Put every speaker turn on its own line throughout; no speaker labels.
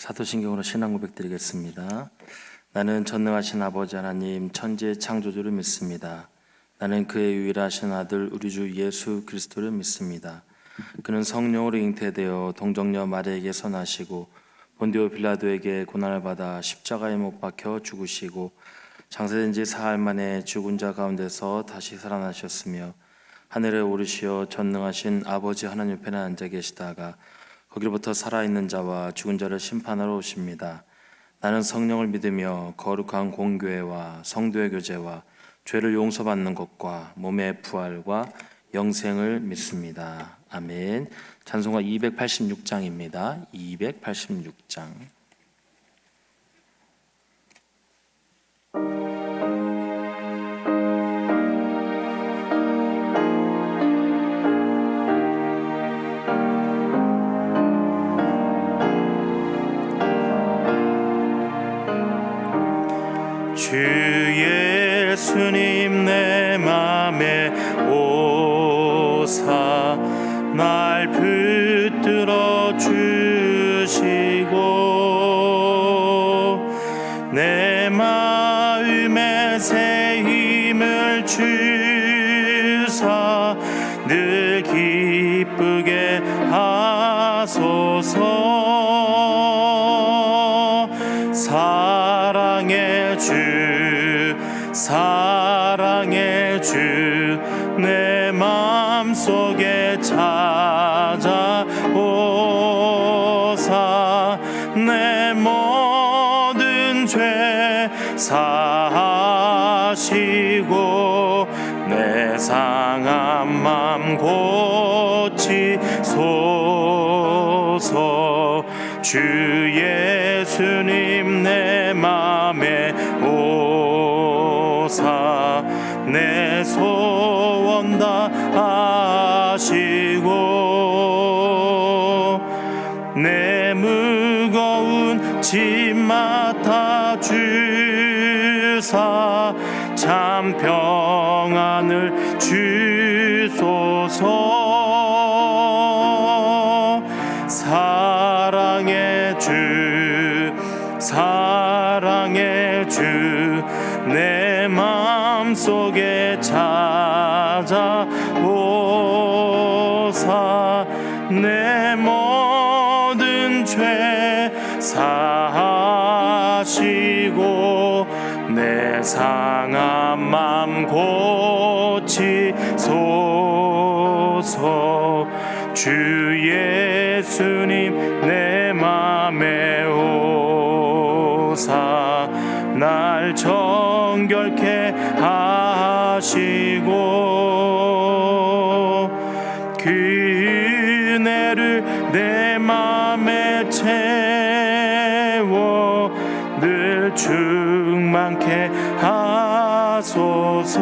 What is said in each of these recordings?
사도신경으로 신앙 고백 드리겠습니다. 나는 전능하신 아버지 하나님 천지의 창조주를 믿습니다. 나는 그의 유일하신 아들 우리 주 예수 그리스도를 믿습니다. 그는 성령으로 잉태되어 동정녀 마리아에게서 나시고 본디오 빌라도에게 고난을 받아 십자가에 못 박혀 죽으시고 장사된 지 사흘 만에 죽은 자 가운데서 다시 살아나셨으며 하늘에 오르시어 전능하신 아버지 하나님 옆에 앉아 계시다가 거기로부터 살아있는 자와 죽은 자를 심판하러 오십니다. 나는 성령을 믿으며 거룩한 공교회와 성도의 교제와 죄를 용서받는 것과 몸의 부활과 영생을 믿습니다. 아멘. 찬송가 286장입니다. 286장.
주 예수님 내 맘에 오사 날 붙들어 주시고 내 마음에 새 힘을 주사 늘 기쁘게 하소서. 사랑의 주 내 맘속에 찾아오사 내 모든 죄 사하시고 내 상한 맘 고치소서. 주 예수님 내 맘에 오사 내 소원 다 아시고 내 무거운 짐 맡아 주사 참 평안을 주소서. 사랑의 주 내 맘속에 찾아오사 내 모든 죄 사하시고 내 상한 맘 고치소서. 주 예수님 내 맘에 오사 날 정결케 하시고 그 은혜를 내 맘에 채워 늘 충만케 하소서.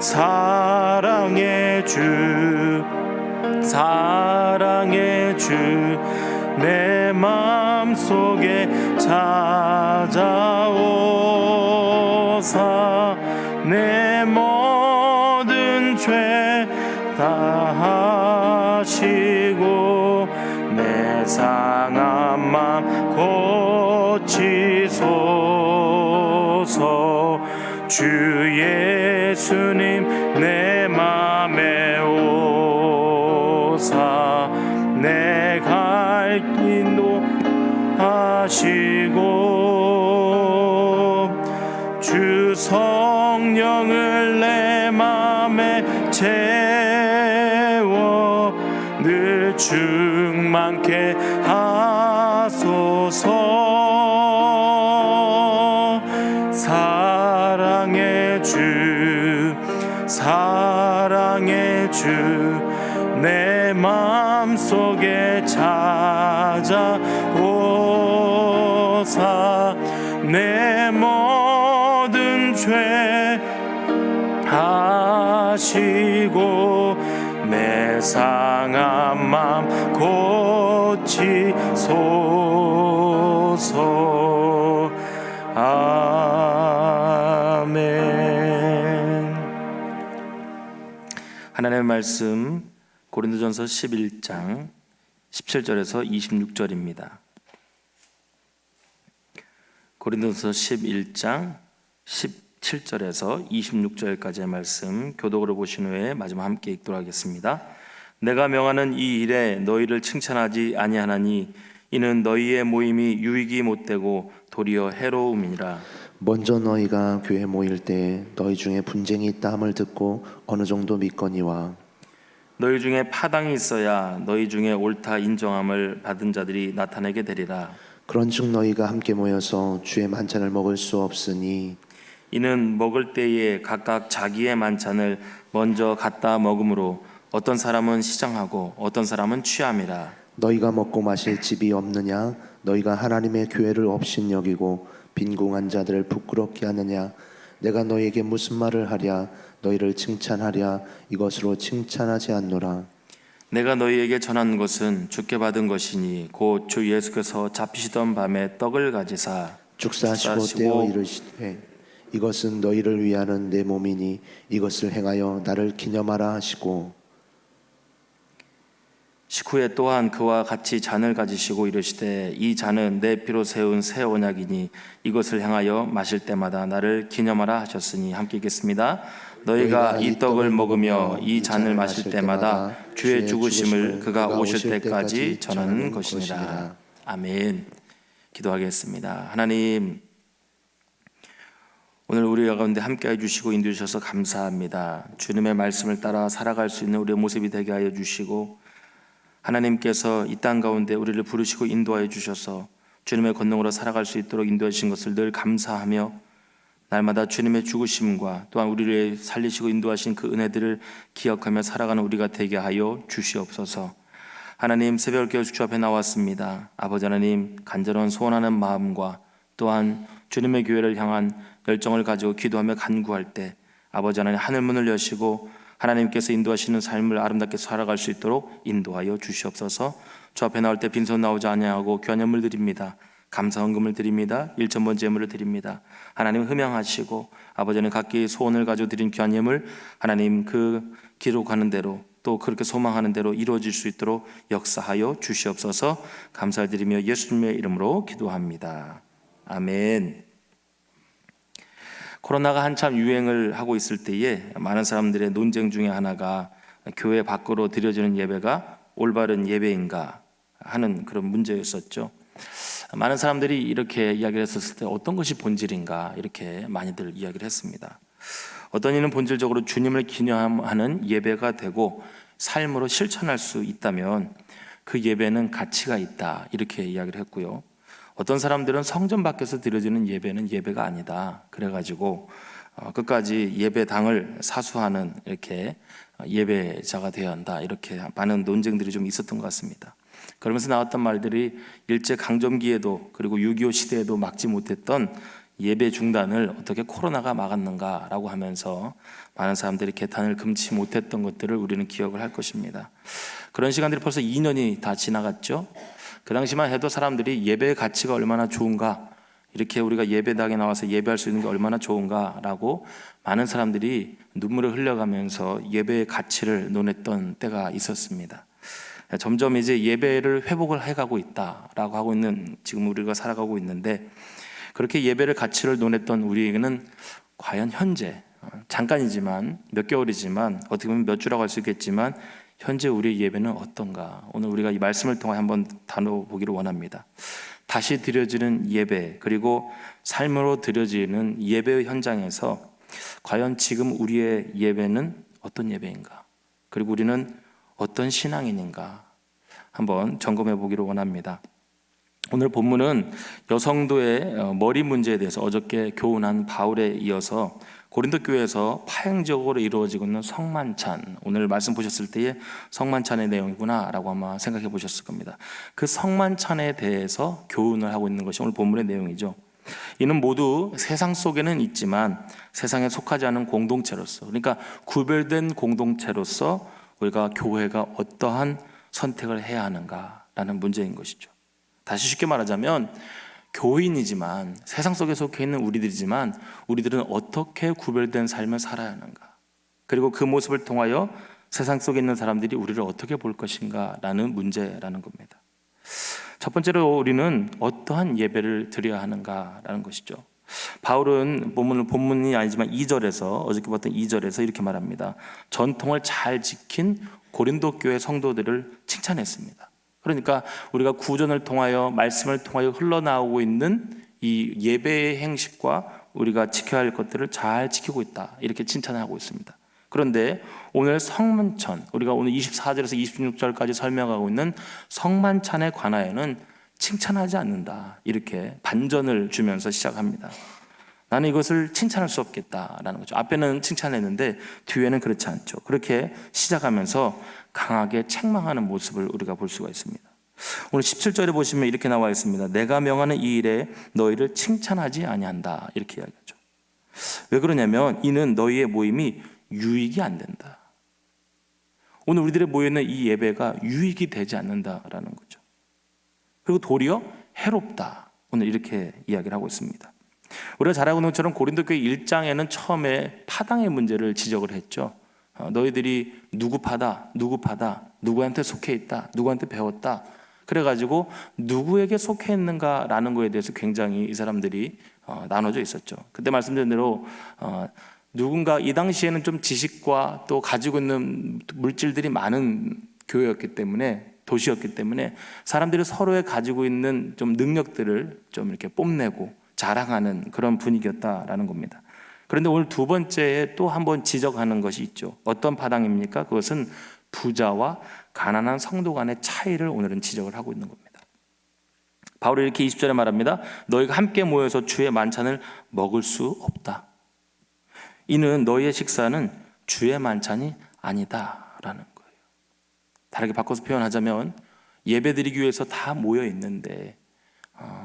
사랑의 주 내 맘속에 찾아오사 내 모든 죄 다 하시고 내 상한 맘 고치소서. 주 예수님 내 맘에 오사 내 갈 길도 하시고 주 성령을 내 맘에 채워 늘 충만케 하소서. 사랑의 주 내 맘속에 찾아오사 내 모든 죄 하시고 내 상한 맘 고치소서. 아멘.
하나님의 말씀 고린도전서 11장 17절에서 26절입니다. 고린도서 11장 17절에서 26절까지의 말씀 교독으로 보신 후에 마지막 함께 읽도록 하겠습니다. 내가 명하는 이 일에 너희를 칭찬하지 아니하나니 이는 너희의 모임이 유익이 못되고 도리어 해로움이니라.
먼저 너희가 교회 모일 때 너희 중에 분쟁이 있다 함을 듣고 어느 정도 믿거니와
너희 중에 파당이 있어야 너희 중에 옳다 인정함을 받은 자들이 나타나게 되리라.
그런즉 너희가 함께 모여서 주의 만찬을 먹을 수 없으니
이는 먹을 때에 각각 자기의 만찬을 먼저 갖다 먹음으로 어떤 사람은 시장하고 어떤 사람은 취함이라.
너희가 먹고 마실 집이 없느냐 너희가 하나님의 교회를 업신여기고 빈궁한 자들을 부끄럽게 하느냐 내가 너희에게 무슨 말을 하랴 너희를 칭찬하랴 이것으로 칭찬하지 않노라.
내가 너희에게 전한 것은 주께 받은 것이니 곧 주 예수께서 잡히시던 밤에 떡을 가지사
축사하시고 떼어 이르시되 이것은 너희를 위하는 내 몸이니 이것을 행하여 나를 기념하라 하시고
식후에 또한 그와 같이 잔을 가지시고 이르시되 이 잔은 내 피로 세운 새 언약이니 이것을 행하여 마실 때마다 나를 기념하라 하셨으니 함께 읽겠습니다. 너희가 이 떡을 먹으며 이 잔을 마실 때마다 주의 죽으심을 그가 오실 때까지 전하는 것이니라. 아멘. 기도하겠습니다. 하나님, 오늘 우리 가운데 함께 해주시고 인도해 주셔서 감사합니다. 주님의 말씀을 따라 살아갈 수 있는 우리의 모습이 되게 하여 주시고 하나님께서 이 땅 가운데 우리를 부르시고 인도하여 주셔서 주님의 권능으로 살아갈 수 있도록 인도해 주신 것을 늘 감사하며 날마다 주님의 죽으심과 또한 우리를 살리시고 인도하신 그 은혜들을 기억하며 살아가는 우리가 되게 하여 주시옵소서. 하나님, 새벽에 주 앞에 나왔습니다. 아버지 하나님, 간절한 소원하는 마음과 또한 주님의 교회를 향한 열정을 가지고 기도하며 간구할 때 아버지 하나님 하늘문을 여시고 하나님께서 인도하시는 삶을 아름답게 살아갈 수 있도록 인도하여 주시옵소서. 주 앞에 나올 때 빈손 나오지 아니하고 귀한 드립니다. 감사 헌금을 드립니다. 1,000번 제물을 드립니다. 하나님 흠양하시고 아버지는 각기 소원을 가지고 드린 귀한 예물 하나님 그 기록하는 대로 또 그렇게 소망하는 대로 이루어질 수 있도록 역사하여 주시옵소서. 감사드리며 예수님의 이름으로 기도합니다. 아멘. 코로나가 한참 유행을 하고 있을 때에 많은 사람들의 논쟁 중에 하나가 교회 밖으로 드려지는 예배가 올바른 예배인가 하는 그런 문제였었죠. 많은 사람들이 이렇게 이야기를 했었을 때 어떤 것이 본질인가 이렇게 많이들 이야기를 했습니다. 어떤 이는 본질적으로 주님을 기념하는 예배가 되고 삶으로 실천할 수 있다면 그 예배는 가치가 있다 이렇게 이야기를 했고요. 어떤 사람들은 성전 밖에서 드려지는 예배는 예배가 아니다 그래가지고 끝까지 예배당을 사수하는 이렇게 예배자가 되어야 한다 이렇게 많은 논쟁들이 좀 있었던 것 같습니다. 그러면서 나왔던 말들이 일제강점기에도 그리고 6.25 시대에도 막지 못했던 예배 중단을 어떻게 코로나가 막았는가라고 하면서 많은 사람들이 개탄을 금치 못했던 것들을 우리는 기억을 할 것입니다. 그런 시간들이 벌써 2년이 다 지나갔죠. 그 당시만 해도 사람들이 예배의 가치가 얼마나 좋은가, 이렇게 우리가 예배당에 나와서 예배할 수 있는 게 얼마나 좋은가라고 많은 사람들이 눈물을 흘려가면서 예배의 가치를 논했던 때가 있었습니다. 점점 이제 예배를 회복을 해가고 있다라고 하고 있는 지금 우리가 살아가고 있는데, 그렇게 예배를 가치를 논했던 우리에게는 과연 현재 잠깐이지만 몇 개월이지만 어떻게 보면 몇 주라고 할 수 있겠지만 현재 우리의 예배는 어떤가, 오늘 우리가 이 말씀을 통해 한번 다뤄보기를 원합니다. 다시 드려지는 예배, 그리고 삶으로 드려지는 예배의 현장에서 과연 지금 우리의 예배는 어떤 예배인가, 그리고 우리는 어떤 신앙인인가 한번 점검해 보기를 원합니다. 오늘 본문은 여성도의 머리 문제에 대해서 어저께 교훈한 바울에 이어서 고린도 교회에서 파행적으로 이루어지고 있는 성만찬, 오늘 말씀 보셨을 때에 성만찬의 내용이구나 라고 아마 생각해 보셨을 겁니다. 그 성만찬에 대해서 교훈을 하고 있는 것이 오늘 본문의 내용이죠. 이는 모두 세상 속에는 있지만 세상에 속하지 않은 공동체로서, 그러니까 구별된 공동체로서 우리가 교회가 어떠한 선택을 해야 하는가라는 문제인 것이죠. 다시 쉽게 말하자면 교인이지만 세상 속에 속해 있는 우리들이지만 우리들은 어떻게 구별된 삶을 살아야 하는가, 그리고 그 모습을 통하여 세상 속에 있는 사람들이 우리를 어떻게 볼 것인가 라는 문제라는 겁니다. 첫 번째로 우리는 어떠한 예배를 드려야 하는가라는 것이죠. 바울은 본문이 아니지만 2절에서, 어저께 봤던 2절에서 이렇게 말합니다. 전통을 잘 지킨 고린도 교회 성도들을 칭찬했습니다. 그러니까 우리가 구전을 통하여, 말씀을 통하여 흘러나오고 있는 이 예배의 행식과 우리가 지켜야 할 것들을 잘 지키고 있다, 이렇게 칭찬을 하고 있습니다. 그런데 오늘 성만찬, 우리가 오늘 24절에서 26절까지 설명하고 있는 성만찬에 관하여는 칭찬하지 않는다, 이렇게 반전을 주면서 시작합니다. 나는 이것을 칭찬할 수 없겠다라는 거죠. 앞에는 칭찬했는데 뒤에는 그렇지 않죠. 그렇게 시작하면서 강하게 책망하는 모습을 우리가 볼 수가 있습니다. 오늘 17절에 보시면 이렇게 나와 있습니다. 내가 명하는 이 일에 너희를 칭찬하지 아니한다, 이렇게 이야기하죠. 왜 그러냐면 이는 너희의 모임이 유익이 안 된다. 오늘 우리들의 모여있는 이 예배가 유익이 되지 않는다라는 거죠. 그리고 도리어 해롭다, 오늘 이렇게 이야기를 하고 있습니다. 우리가 잘 알고 있는 것처럼 고린도 교회 1장에는 처음에 파당의 문제를 지적을 했죠. 너희들이 누구 파다, 누구한테 속해 있다, 누구한테 배웠다, 그래가지고 누구에게 속해 있는가라는 거에 대해서 굉장히 이 사람들이 나눠져 있었죠. 그때 말씀드린 대로 누군가 이 당시에는 좀 지식과 또 가지고 있는 물질들이 많은 교회였기 때문에, 도시였기 때문에 사람들이 서로에 가지고 있는 좀 능력들을 좀 이렇게 뽐내고 자랑하는 그런 분위기였다라는 겁니다. 그런데 오늘 두 번째에 또 한 번 지적하는 것이 있죠. 어떤 파당입니까? 그것은 부자와 가난한 성도 간의 차이를 오늘은 지적을 하고 있는 겁니다. 바울이 이렇게 20절에 말합니다. 너희가 함께 모여서 주의 만찬을 먹을 수 없다. 이는 너희의 식사는 주의 만찬이 아니다라는 거예요. 다르게 바꿔서 표현하자면 예배드리기 위해서 다 모여 있는데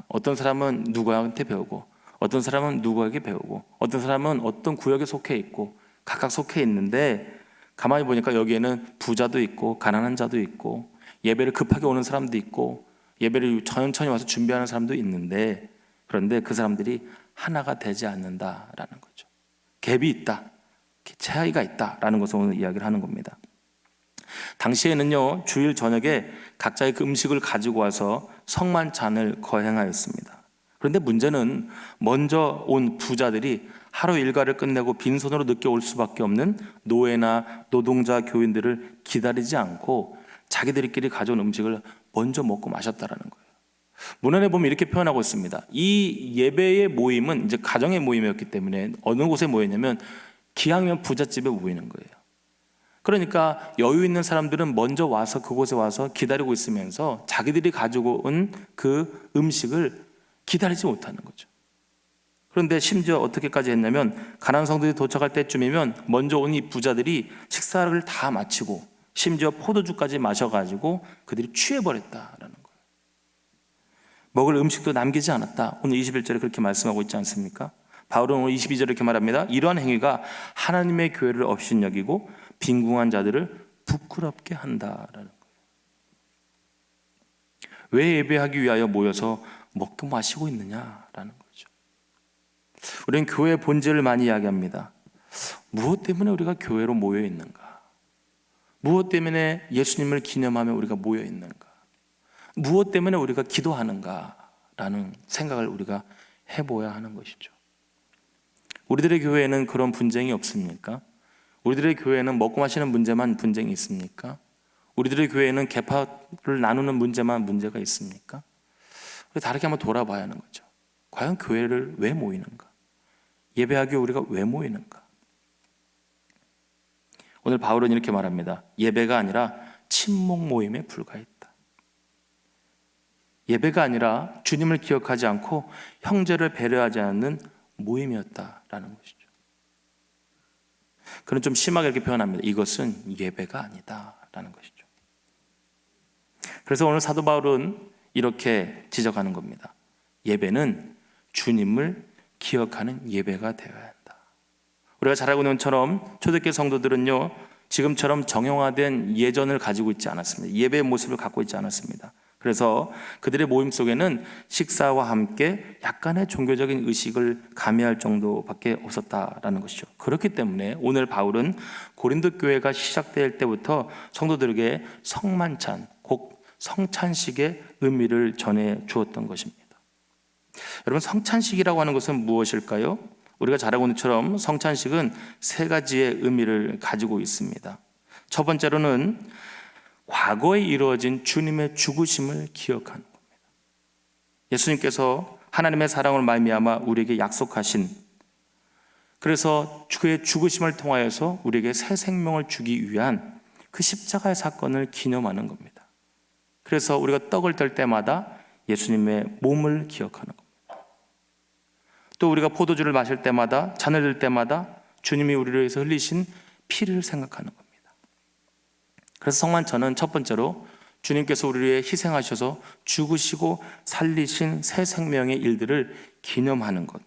어떤 사람은 누구한테 배우고, 어떤 사람은 누구에게 배우고, 어떤 사람은 어떤 구역에 속해 있고, 각각 속해 있는데 가만히 보니까 여기에는 부자도 있고 가난한 자도 있고 예배를 급하게 오는 사람도 있고 예배를 천천히 와서 준비하는 사람도 있는데, 그런데 그 사람들이 하나가 되지 않는다라는 거죠. 갭이 있다, 차이가 있다라는 것을 오늘 이야기를 하는 겁니다. 당시에는요, 주일 저녁에 각자의 그 음식을 가지고 와서 성만찬을 거행하였습니다. 그런데 문제는 먼저 온 부자들이 하루 일과를 끝내고 빈손으로 늦게 올 수밖에 없는 노예나 노동자 교인들을 기다리지 않고 자기들끼리 가져온 음식을 먼저 먹고 마셨다라는 거예요. 문헌에 보면 이렇게 표현하고 있습니다. 이 예배의 모임은 이제 가정의 모임이었기 때문에 어느 곳에 모였냐면 기왕이면 부잣집에 모이는 거예요. 그러니까 여유 있는 사람들은 먼저 와서 그곳에 와서 기다리고 있으면서 자기들이 가지고 온 그 음식을 기다리지 못하는 거죠. 그런데 심지어 어떻게까지 했냐면 가난한 성도들이 도착할 때쯤이면 먼저 온 이 부자들이 식사를 다 마치고 심지어 포도주까지 마셔가지고 그들이 취해버렸다라는 거예요. 먹을 음식도 남기지 않았다. 오늘 21절에 그렇게 말씀하고 있지 않습니까? 바울은 오늘 22절에 이렇게 말합니다. 이러한 행위가 하나님의 교회를 업신여기고 빈궁한 자들을 부끄럽게 한다라는 거예요. 왜 예배하기 위하여 모여서 먹고 마시고 있느냐라는 거죠. 우리는 교회의 본질을 많이 이야기합니다. 무엇 때문에 우리가 교회로 모여 있는가? 무엇 때문에 예수님을 기념하며 우리가 모여 있는가? 무엇 때문에 우리가 기도하는가라는 생각을 우리가 해봐야 하는 것이죠. 우리들의 교회에는 그런 분쟁이 없습니까? 우리들의 교회에는 먹고 마시는 문제만 분쟁이 있습니까? 우리들의 교회에는 계파를 나누는 문제만 문제가 있습니까? 다르게 한번 돌아봐야 하는 거죠. 과연 교회를 왜 모이는가? 예배하기 위해 우리가 왜 모이는가? 오늘 바울은 이렇게 말합니다. 예배가 아니라 친목 모임에 불과했다. 예배가 아니라 주님을 기억하지 않고 형제를 배려하지 않는 모임이었다라는 것이죠. 그는 좀 심하게 이렇게 표현합니다. 이것은 예배가 아니다라는 것이죠. 그래서 오늘 사도 바울은 이렇게 지적하는 겁니다. 예배는 주님을 기억하는 예배가 되어야 한다. 우리가 잘 알고 있는 것처럼 초대교회 성도들은요, 지금처럼 정형화된 예전을 가지고 있지 않았습니다. 예배의 모습을 갖고 있지 않았습니다. 그래서 그들의 모임 속에는 식사와 함께 약간의 종교적인 의식을 가미할 정도밖에 없었다라는 것이죠. 그렇기 때문에 오늘 바울은 고린도 교회가 시작될 때부터 성도들에게 성만찬, 곧 성찬식의 의미를 전해 주었던 것입니다. 여러분, 성찬식이라고 하는 것은 무엇일까요? 우리가 잘 알고 있는 것처럼 성찬식은 세 가지의 의미를 가지고 있습니다. 첫 번째로는 과거에 이루어진 주님의 죽으심을 기억하는 겁니다. 예수님께서 하나님의 사랑을 말미암아 우리에게 약속하신, 그래서 그의 죽으심을 통하여서 우리에게 새 생명을 주기 위한 그 십자가의 사건을 기념하는 겁니다. 그래서 우리가 떡을 뗄 때마다 예수님의 몸을 기억하는 겁니다. 또 우리가 포도주를 마실 때마다, 잔을 들 때마다 주님이 우리를 위해서 흘리신 피를 생각하는 겁니다. 그래서 성만찬은 첫 번째로 주님께서 우리를 위해 희생하셔서 죽으시고 살리신 새 생명의 일들을 기념하는 것,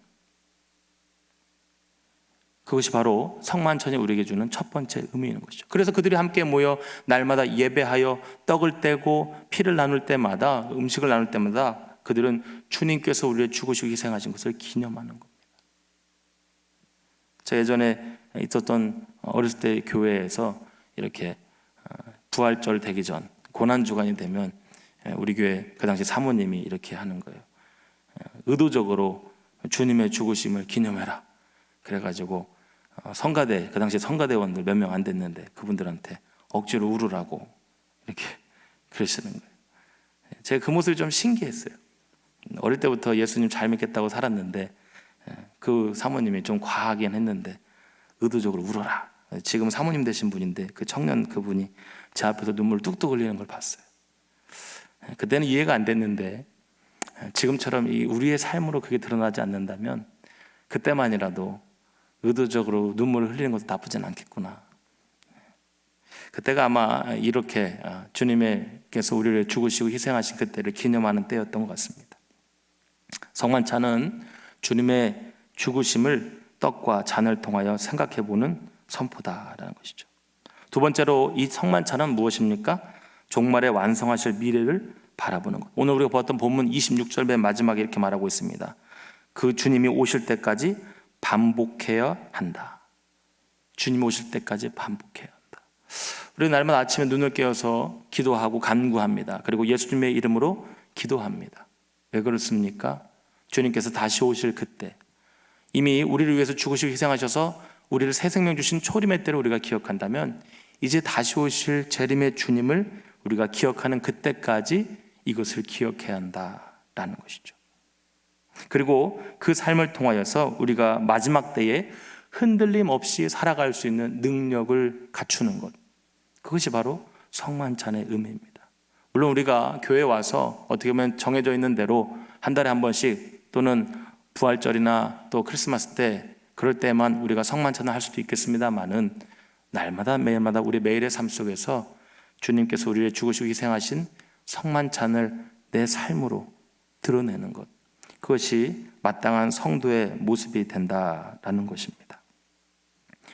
그것이 바로 성만찬이 우리에게 주는 첫 번째 의미인 것이죠. 그래서 그들이 함께 모여 날마다 예배하여 떡을 떼고 피를 나눌 때마다, 음식을 나눌 때마다 그들은 주님께서 우리를 죽으시고 희생하신 것을 기념하는 겁니다. 제가 예전에 있었던 어렸을 때 교회에서 이렇게 부활절 되기 전, 고난주간이 되면 우리 교회 그 당시 사모님이 이렇게 하는 거예요. 의도적으로 주님의 죽으심을 기념해라. 그래가지고 성가대, 그 당시 성가대원들 몇 명 안 됐는데 그분들한테 억지로 울으라고 이렇게 그러시는 거예요. 제가 그 모습이 좀 신기했어요. 어릴 때부터 예수님 잘 믿겠다고 살았는데 그 사모님이 좀 과하긴 했는데 의도적으로 울어라. 지금 사모님 되신 분인데 그 청년 그분이 제 앞에서 눈물을 뚝뚝 흘리는 걸 봤어요. 그때는 이해가 안 됐는데 지금처럼 우리의 삶으로 그게 드러나지 않는다면 그때만이라도 의도적으로 눈물을 흘리는 것도 나쁘진 않겠구나. 그때가 아마 이렇게 주님께서 우리를 죽으시고 희생하신 그때를 기념하는 때였던 것 같습니다. 성만찬은 주님의 죽으심을 떡과 잔을 통하여 생각해보는 선포다라는 것이죠. 두 번째로 이 성만찬은 무엇입니까? 종말에 완성하실 미래를 바라보는 것. 오늘 우리가 보았던 본문 26절 맨 마지막에 이렇게 말하고 있습니다. 그 주님이 오실 때까지 반복해야 한다. 주님이 오실 때까지 반복해야 한다. 우리 날마다 아침에 눈을 깨어서 기도하고 간구합니다. 그리고 예수님의 이름으로 기도합니다. 왜 그렇습니까? 주님께서 다시 오실 그때, 이미 우리를 위해서 죽으시고 희생하셔서 우리를 새 생명 주신 초림의 때를 우리가 기억한다면 이제 다시 오실 재림의 주님을 우리가 기억하는 그때까지 이것을 기억해야 한다라는 것이죠. 그리고 그 삶을 통하여서 우리가 마지막 때에 흔들림 없이 살아갈 수 있는 능력을 갖추는 것, 그것이 바로 성만찬의 의미입니다. 물론 우리가 교회에 와서 어떻게 보면 정해져 있는 대로 한 달에 한 번씩 또는 부활절이나 또 크리스마스 때 그럴 때만 우리가 성만찬을 할 수도 있겠습니다만은 날마다 매일마다 우리 매일의 삶 속에서 주님께서 우리를 죽으시고 희생하신 성만찬을 내 삶으로 드러내는 것, 그것이 마땅한 성도의 모습이 된다라는 것입니다.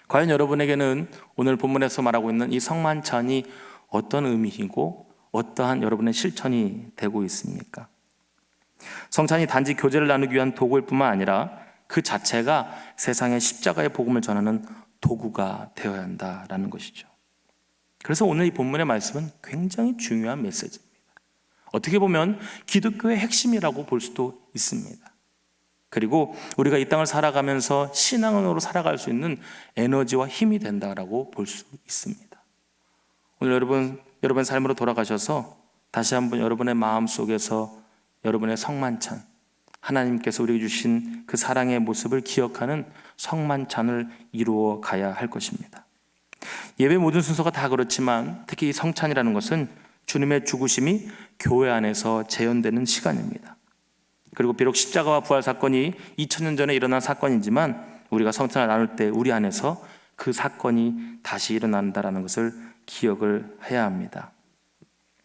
과연 여러분에게는 오늘 본문에서 말하고 있는 이 성만찬이 어떤 의미이고 어떠한 여러분의 실천이 되고 있습니까? 성찬이 단지 교제를 나누기 위한 도구일 뿐만 아니라 그 자체가 세상에 십자가의 복음을 전하는 도구가 되어야 한다라는 것이죠. 그래서 오늘 이 본문의 말씀은 굉장히 중요한 메시지입니다. 어떻게 보면 기독교의 핵심이라고 볼 수도 있습니다. 그리고 우리가 이 땅을 살아가면서 신앙으로 살아갈 수 있는 에너지와 힘이 된다라고 볼 수 있습니다. 오늘 여러분 삶으로 돌아가셔서 다시 한번 여러분의 마음 속에서 여러분의 성만찬, 하나님께서 우리에게 주신 그 사랑의 모습을 기억하는 성만찬을 이루어 가야 할 것입니다. 예배 모든 순서가 다 그렇지만 특히 이 성찬이라는 것은 주님의 죽으심이 교회 안에서 재현되는 시간입니다. 그리고 비록 십자가와 부활 사건이 2000년 전에 일어난 사건이지만 우리가 성찬을 나눌 때 우리 안에서 그 사건이 다시 일어난다는 것을 기억을 해야 합니다.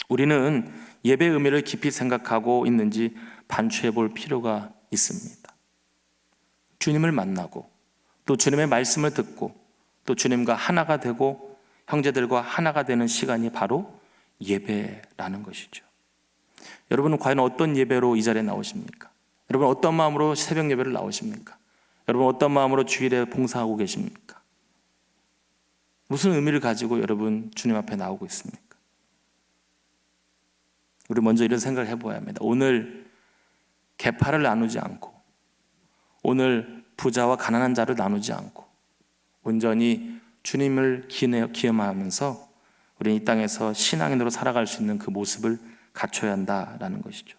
우리는 예배의 의미를 깊이 생각하고 있는지 반추해 볼 필요가 있습니다. 주님을 만나고 또 주님의 말씀을 듣고 또 주님과 하나가 되고 형제들과 하나가 되는 시간이 바로 예배라는 것이죠. 여러분은 과연 어떤 예배로 이 자리에 나오십니까? 여러분 어떤 마음으로 새벽 예배를 나오십니까? 여러분 어떤 마음으로 주일에 봉사하고 계십니까? 무슨 의미를 가지고 여러분 주님 앞에 나오고 있습니까? 우리 먼저 이런 생각을 해봐야 합니다. 오늘 계파를 나누지 않고, 오늘 부자와 가난한 자를 나누지 않고 온전히 주님을 기념하면서 우리는 이 땅에서 신앙인으로 살아갈 수 있는 그 모습을 갖춰야 한다라는 것이죠.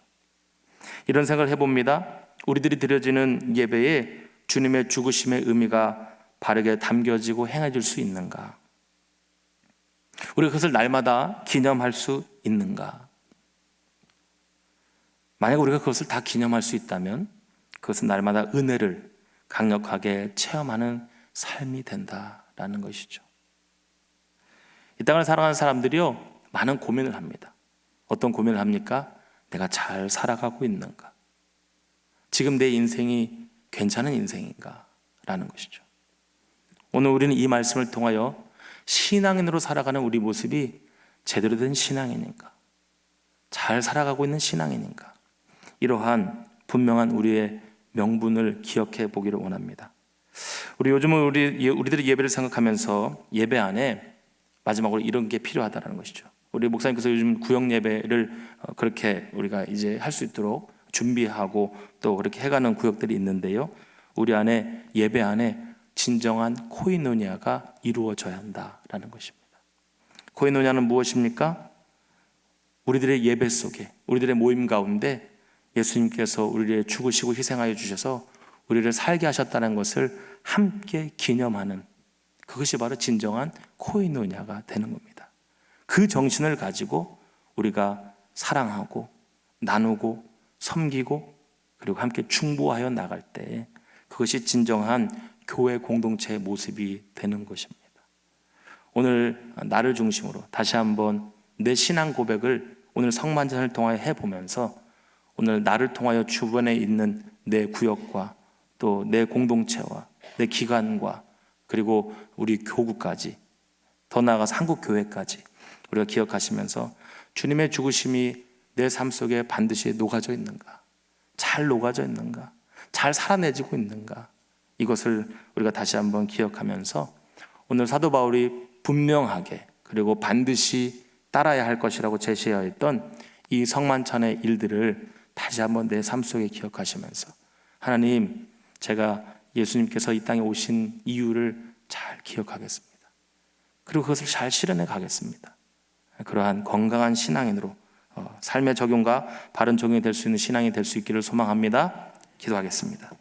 이런 생각을 해봅니다. 우리들이 드려지는 예배에 주님의 죽으심의 의미가 바르게 담겨지고 행해질 수 있는가? 우리가 그것을 날마다 기념할 수 있는가? 만약 우리가 그것을 다 기념할 수 있다면 그것은 날마다 은혜를 강력하게 체험하는 삶이 된다라는 것이죠. 이 땅을 살아가는 사람들이요, 많은 고민을 합니다. 어떤 고민을 합니까? 내가 잘 살아가고 있는가? 지금 내 인생이 괜찮은 인생인가? 라는 것이죠. 오늘 우리는 이 말씀을 통하여 신앙인으로 살아가는 우리 모습이 제대로 된 신앙인인가? 잘 살아가고 있는 신앙인인가? 이러한 분명한 우리의 명분을 기억해 보기를 원합니다. 우리 요즘은 우리들의 예배를 생각하면서 예배 안에 마지막으로 이런 게 필요하다는 것이죠. 우리 목사님께서 요즘 구역 예배를 그렇게 우리가 이제 할 수 있도록 준비하고 또 그렇게 해가는 구역들이 있는데요. 우리 안에 예배 안에 진정한 코이노니아가 이루어져야 한다라는 것입니다. 코이노니아는 무엇입니까? 우리들의 예배 속에, 우리들의 모임 가운데 예수님께서 우리를 죽으시고 희생하여 주셔서 우리를 살게 하셨다는 것을 함께 기념하는, 그것이 바로 진정한 코이노니아가 되는 겁니다. 그 정신을 가지고 우리가 사랑하고 나누고 섬기고 그리고 함께 충보하여 나갈 때 그것이 진정한 교회 공동체의 모습이 되는 것입니다. 오늘 나를 중심으로 다시 한번 내 신앙 고백을 오늘 성만찬을 통하여 해보면서 오늘 나를 통하여 주변에 있는 내 구역과 또 내 공동체와 내 기관과 그리고 우리 교구까지, 더 나아가서 한국교회까지 우리가 기억하시면서 주님의 죽으심이 내 삶 속에 반드시 녹아져 있는가? 잘 녹아져 있는가? 잘 살아내지고 있는가? 이것을 우리가 다시 한번 기억하면서 오늘 사도 바울이 분명하게 그리고 반드시 따라야 할 것이라고 제시하였던 이 성만찬의 일들을 다시 한번 내 삶 속에 기억하시면서 하나님, 제가 예수님께서 이 땅에 오신 이유를 잘 기억하겠습니다. 그리고 그것을 잘 실현해 가겠습니다. 그러한 건강한 신앙인으로 삶의 적용과 바른 적용이 될 수 있는 신앙이 될 수 있기를 소망합니다. 기도하겠습니다.